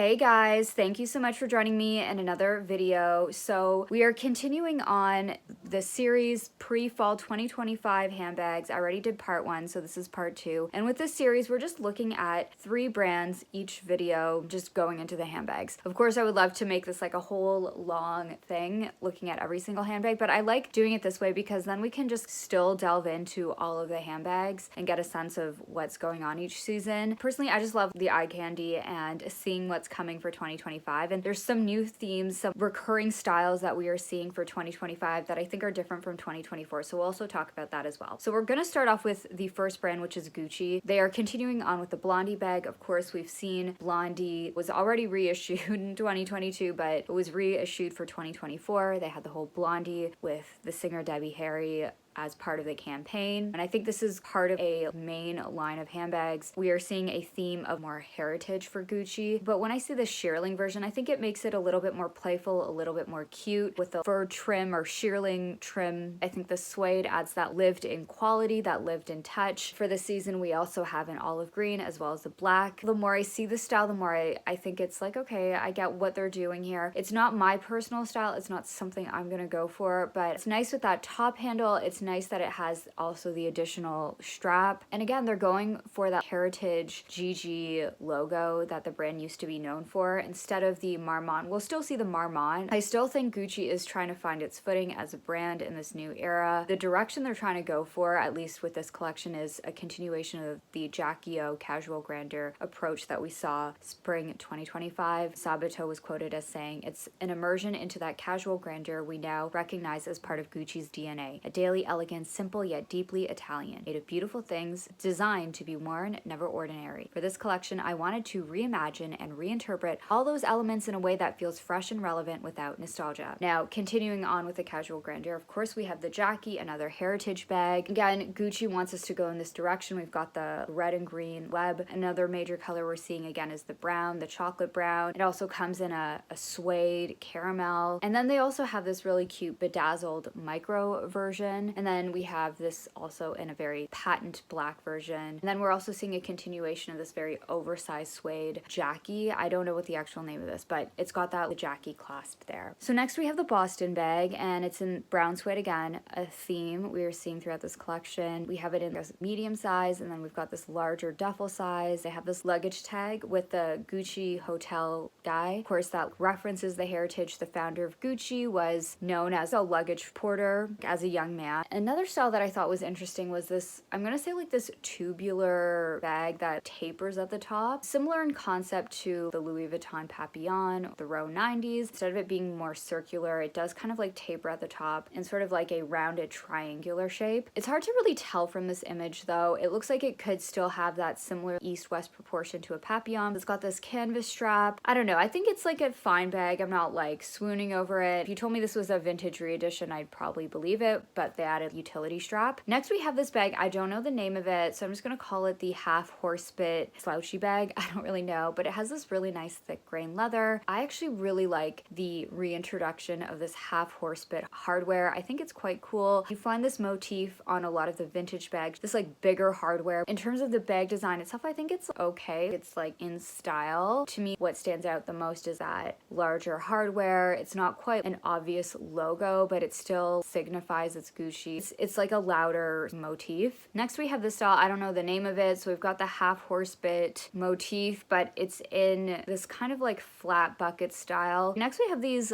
Hey guys, thank you so much for joining me in another video. So we are continuing on the series pre-fall 2025 handbags. I already did part 1, so this is part 2. And with this series, we're just looking at 3 brands each video, just going into the handbags. Of course, I would love to make this like a whole long thing, looking at every single handbag, but I like doing it this way because then we can just still delve into all of the handbags and get a sense of what's going on each season. Personally, I just love the eye candy and seeing what's coming for 2025, and there's some new themes, some recurring styles that we are seeing for 2025 that I think are different from 2024, so we'll also talk about that as well. So we're going to start off with the first brand, which is Gucci. They are continuing on with the Blondie bag. Of course, we've seen Blondie was already reissued in 2022, but it was reissued for 2024. They had the whole Blondie with the singer Debbie Harry as part of the campaign, and I think this is part of a main line of handbags. We are seeing a theme of more heritage for Gucci, but when I see the shearling version, I think it makes it a little bit more playful, a little bit more cute with the fur trim or shearling trim. I think the suede adds that lived-in quality, that lived-in touch. For this season, we also have an olive green as well as the black. The more I see the style, the more I think it's like, okay, I get what they're doing here. It's not my personal style, it's not something I'm gonna go for, but it's nice with that top handle. It's nice that it has also the additional strap, and again, they're going for that heritage GG logo that the brand used to be known for instead of the Marmont. We'll still see the Marmont. I still think Gucci is trying to find its footing as a brand in this new era. The direction they're trying to go for, at least with this collection, is a continuation of the Jackie O casual grandeur approach that we saw spring 2025. Sabato was quoted as saying, "It's an immersion into that casual grandeur we now recognize as part of Gucci's DNA, a daily elegance, simple yet deeply Italian, made of beautiful things, designed to be worn, never ordinary. For this collection, I wanted to reimagine and reinterpret all those elements in a way that feels fresh and relevant without nostalgia." Now, continuing on with the casual grandeur, of course, we have the Jackie, another heritage bag. Again, Gucci wants us to go in this direction. We've got the red and green web. Another major color we're seeing again is the brown, the chocolate brown. It also comes in a suede caramel. And then they also have this really cute bedazzled micro version. And then we have this also in a very patent black version. And then we're also seeing a continuation of this very oversized suede Jackie. I don't know what the actual name of this, but it's got that Jackie clasp there. So next we have the Boston bag, and it's in brown suede again, a theme we are seeing throughout this collection. We have it in this medium size, and then we've got this larger duffel size. They have this luggage tag with the Gucci hotel guy. Of course, that references the heritage. The founder of Gucci was known as a luggage porter as a young man. Another style that I thought was interesting was this, I'm gonna say like this tubular bag that tapers at the top. Similar in concept to the Louis Vuitton Papillon, the Row 90s. Instead of it being more circular, it does kind of like taper at the top in sort of like a rounded triangular shape. It's hard to really tell from this image though. It looks like it could still have that similar east-west proportion to a Papillon. It's got this canvas strap. I don't know, I think it's like a fine bag. I'm not like swooning over it. If you told me this was a vintage reedition, I'd probably believe it, but they added utility strap. Next we have this bag. I don't know the name of it, so I'm just gonna call it the half horse bit slouchy bag. I don't really know, but it has this really nice thick grain leather. I actually really like the reintroduction of this half horse bit hardware. I think it's quite cool. You find this motif on a lot of the vintage bags, this like bigger hardware. In terms of the bag design itself, I think it's okay. It's like in style. To me, what stands out the most is that larger hardware. It's not quite an obvious logo, but it still signifies it's Gucci. It's like a louder motif. Next we have this style. I don't know the name of it. So we've got the half horse bit motif, but it's in this kind of like flat bucket style. Next we have these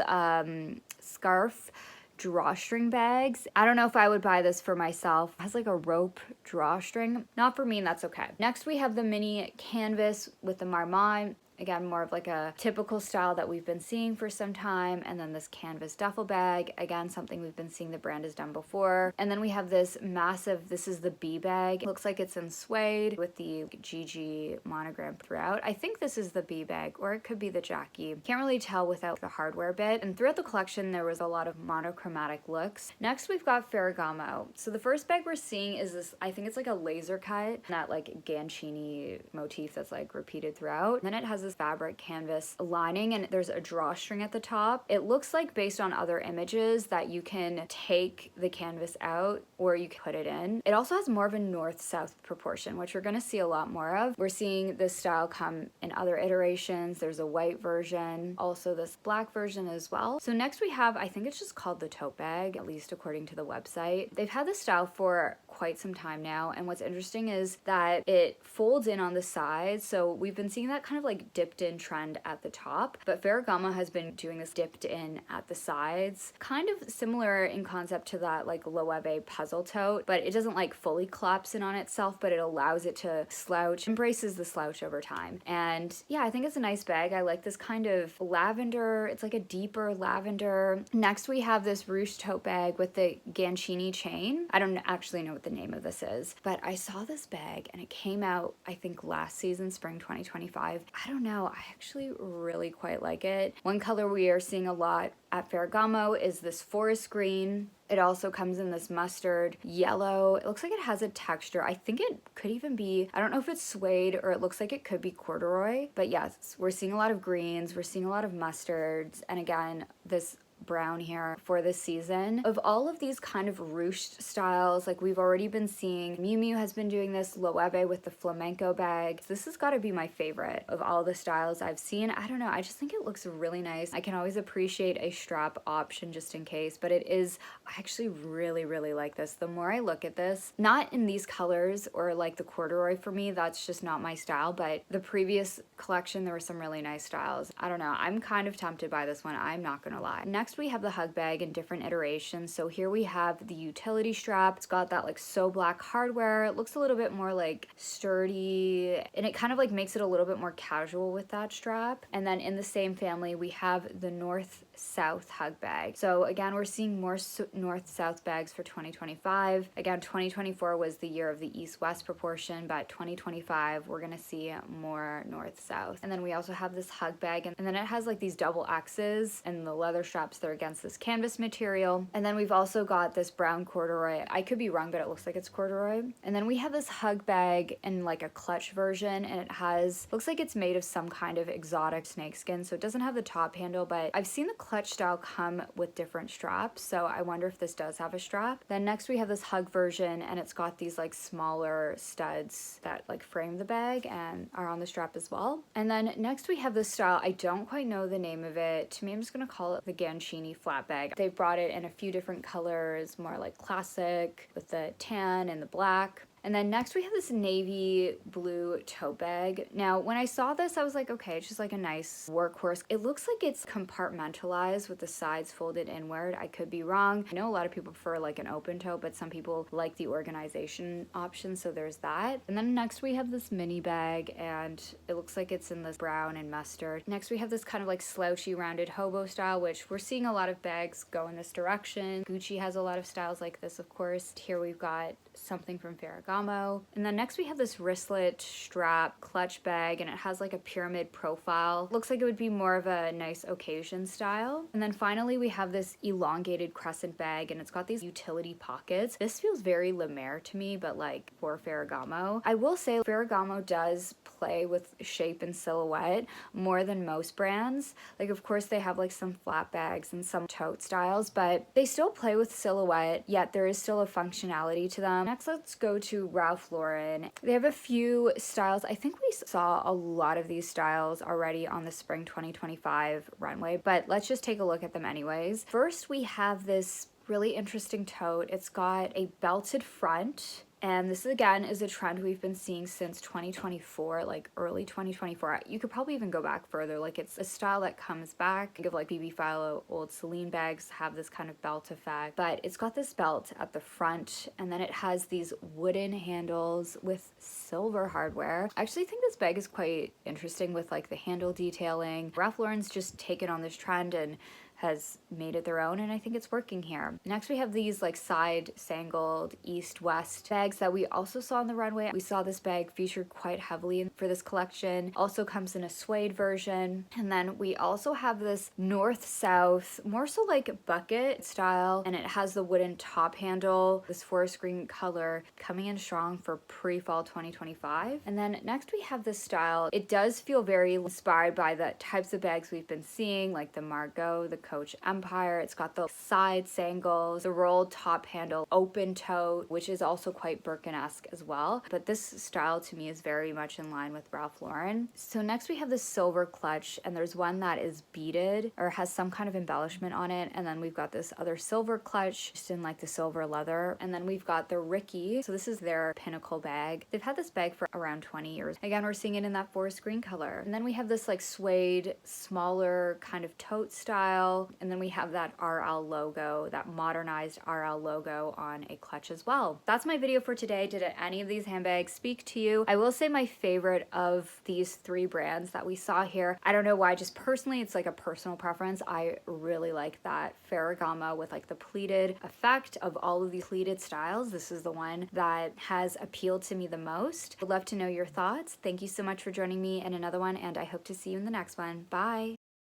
scarf drawstring bags. I don't know if I would buy this for myself. It has like a rope drawstring. Not for me, and that's okay. Next we have the mini canvas with the Marmont. Again, more of like a typical style that we've been seeing for some time. And then this canvas duffel bag, again, something we've been seeing the brand has done before. And then we have this massive, this is the B bag. It looks like it's in suede with the GG monogram throughout. I think this is the B bag, or it could be the Jackie. Can't really tell without the hardware bit. And throughout the collection, there was a lot of monochromatic looks. Next, we've got Ferragamo. So the first bag we're seeing is this, I think it's like a laser cut, that like Gancini motif that's like repeated throughout. And then it has this fabric canvas lining and there's a drawstring at the top. It looks like, based on other images, that you can take the canvas out or you can put it in. It also has more of a north-south proportion, which we're going to see a lot more of. We're seeing this style come in other iterations. There's a white version, also this black version as well. So next we have, I think it's just called the tote bag, at least according to the website. They've had this style for quite some time now, and what's interesting is that it folds in on the sides. So we've been seeing that kind of like dipped in trend at the top, but Ferragamo has been doing this dipped in at the sides, kind of similar in concept to that like Loewe puzzle tote, but it doesn't like fully collapse in on itself, but it allows it to slouch, embraces the slouch over time. And yeah, I think it's a nice bag. I like this kind of lavender. It's like a deeper lavender. Next we have this ruched tote bag with the Gancini chain. I don't actually know what the name of this is, but I saw this bag and it came out, I think, last season, spring 2025. I don't know, I actually really quite like it. One color we are seeing a lot at Ferragamo is this forest green. It also comes in this mustard yellow. It looks like it has a texture. I think it could even be, I don't know if it's suede or it looks like it could be corduroy, but yes, we're seeing a lot of greens, we're seeing a lot of mustards, and again, this brown here for this season. Of all of these kind of ruched styles, like we've already been seeing, Miu Miu has been doing this, Loewe with the flamenco bag. This has got to be my favorite of all the styles I've seen. I don't know, I just think it looks really nice. I can always appreciate a strap option just in case, but it is, I actually really like this. The more I look at this, not in these colors or like the corduroy for me, that's just not my style, but the previous collection there were some really nice styles. I don't know, I'm kind of tempted by this one, I'm not gonna lie. Next we have the hug bag in different iterations. So here we have the utility strap. It's got that like so black hardware. It looks a little bit more like sturdy, and it kind of like makes it a little bit more casual with that strap. And then in the same family we have the north-south hug bag. So again, we're seeing more north-south bags for 2025. Again, 2024 was the year of the east-west proportion, but 2025 we're gonna see more north-south. And then we also have this hug bag, and then it has like these double X's and the leather straps they're against this canvas material. And then we've also got this brown corduroy. I could be wrong, but it looks like it's corduroy. And then we have this hug bag in like a clutch version, and it has, looks like it's made of some kind of exotic snakeskin, so it doesn't have the top handle, but I've seen the clutch style come with different straps, so I wonder if this does have a strap. Then next we have this hug version, and it's got these like smaller studs that like frame the bag and are on the strap as well. And then next we have this style, I don't quite know the name of it. To me, I'm just gonna call it the Gancini flat bag. They've brought it in a few different colors, more like classic with the tan and the black. And then next we have this navy blue tote bag. Now, when I saw this, I was like, okay, it's just like a nice workhorse. It looks like it's compartmentalized with the sides folded inward. I could be wrong. I know a lot of people prefer like an open tote, but some people like the organization option, so there's that. And then next we have this mini bag, and it looks like it's in this brown and mustard. Next we have this kind of like slouchy rounded hobo style, which we're seeing a lot of bags go in this direction. Gucci has a lot of styles like this, of course. Here we've got something from Ferragamo. And then next we have this wristlet strap clutch bag, and it has like a pyramid profile. Looks like it would be more of a nice occasion style. And then finally we have this elongated crescent bag, and it's got these utility pockets. This feels very La Mer to me, but like for Ferragamo. I will say Ferragamo does play with shape and silhouette more than most brands. Like of course they have like some flat bags and some tote styles, but they still play with silhouette, yet there is still a functionality to them. Next, let's go to Ralph Lauren. They have a few styles. I think we saw a lot of these styles already on the spring 2025 runway, but let's just take a look at them anyways. First, we have this really interesting tote. It's got a belted front, and this again is a trend we've been seeing since 2024, like early 2024. You could probably even go back further. Like it's a style that comes back. Think of like BB Philo, old Celine bags have this kind of belt effect, but it's got this belt at the front, and then it has these wooden handles with silver hardware. I actually think this bag is quite interesting with like the handle detailing. Ralph Lauren's just taken on this trend and has made it their own, and I think it's working here. Next we have these like side sangled east-west bags that we also saw on the runway. We saw this bag featured quite heavily for this collection. Also comes in a suede version. And then we also have this north-south, more so like bucket style, and it has the wooden top handle, this forest green color coming in strong for pre-fall 2025. And then next we have this style. It does feel very inspired by the types of bags we've been seeing, like the Margot, the Coach Empire. It's got the side sangles, the rolled top handle, open tote, which is also quite Birkin-esque as well. But this style to me is very much in line with Ralph Lauren. So next we have the silver clutch, and there's one that is beaded or has some kind of embellishment on it. And then we've got this other silver clutch just in like the silver leather. And then we've got the Ricky. So this is their pinnacle bag. They've had this bag for around 20 years. Again, we're seeing it in that forest green color. And then we have this like suede, smaller kind of tote style. And then we have that RL logo, that modernized RL logo on a clutch as well. That's my video for today. Did any of these handbags speak to you? I will say my favorite of these three brands that we saw here, I don't know why, just personally, it's like a personal preference. I really like that Ferragamo with like the pleated effect of all of these pleated styles. This is the one that has appealed to me the most. I'd love to know your thoughts. Thank you so much for joining me in another one, and I hope to see you in the next one. Bye.